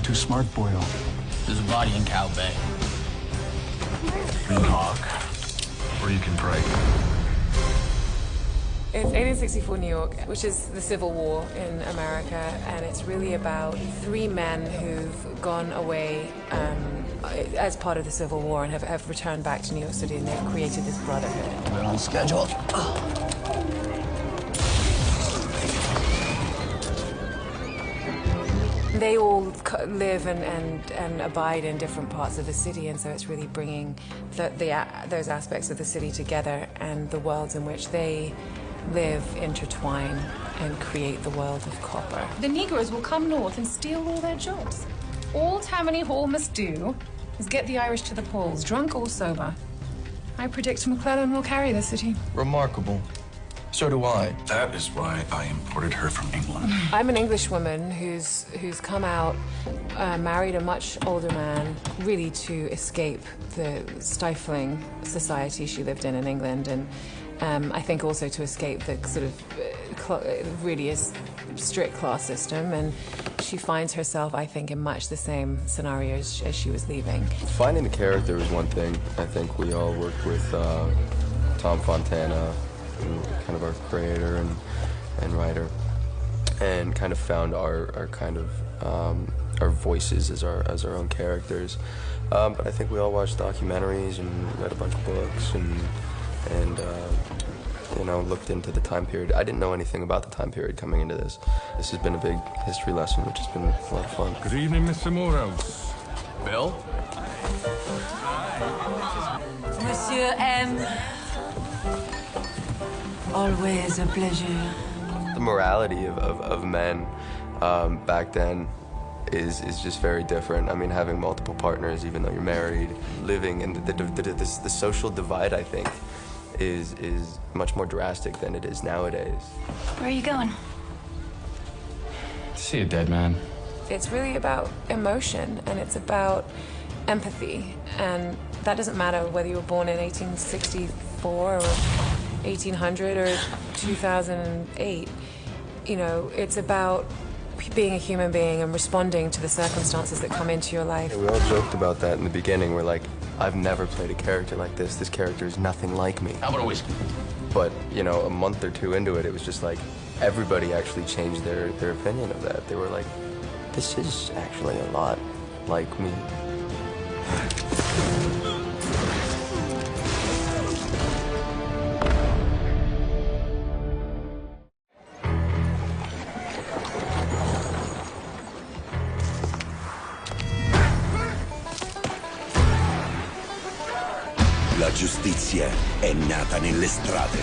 too smart, Boyle. There's a body in Cow Bay. In Hawk, or you can pray. It's 1864 New York, which is the Civil War in America, and it's really about three men who've gone away as part of the Civil War and have returned back to New York City, and they've created this brotherhood. We're on schedule. They all live and abide in different parts of the city, and so it's really bringing those aspects of the city together, and the worlds in which they live intertwine and create the world of copper. The Negroes will come north and steal all their jobs. All Tammany Hall must do is get the Irish to the polls, drunk or sober. I predict McClellan will carry the city. Remarkable. So do I. That is why I imported her from England. I'm an English woman who's come out, married a much older man, really to escape the stifling society she lived in England, and I think also to escape the sort of really is strict class system, and she finds herself, I think, in much the same scenario as she was leaving. Finding the character was one thing. I think we all worked with Tom Fontana, kind of our creator and writer, and kind of found our kind of our voices as our own characters. But I think we all watched documentaries and read a bunch of books and you know, looked into the time period. I didn't know anything about the time period coming into this. This has been a big history lesson, which has been a lot of fun. Good evening, Mr. Morehouse. Bill? Monsieur M. Always a pleasure. The morality of men back then is just very different. I mean, having multiple partners, even though you're married, living, and the social divide, I think, is much more drastic than it is nowadays. Where are you going? To see a dead man. It's really about emotion, and it's about empathy, and that doesn't matter whether you were born in 1864 or 1800 or 2008. You know, it's about being a human being and responding to the circumstances that come into your life. Yeah, we all joked about that in the beginning. We're like, I've never played a character like this. This character is nothing like me. How about a whiskey? But, you know, a month or two into it, it was just like, everybody actually changed their opinion of that. They were like, this is actually a lot like me. La giustizia è nata nelle strade.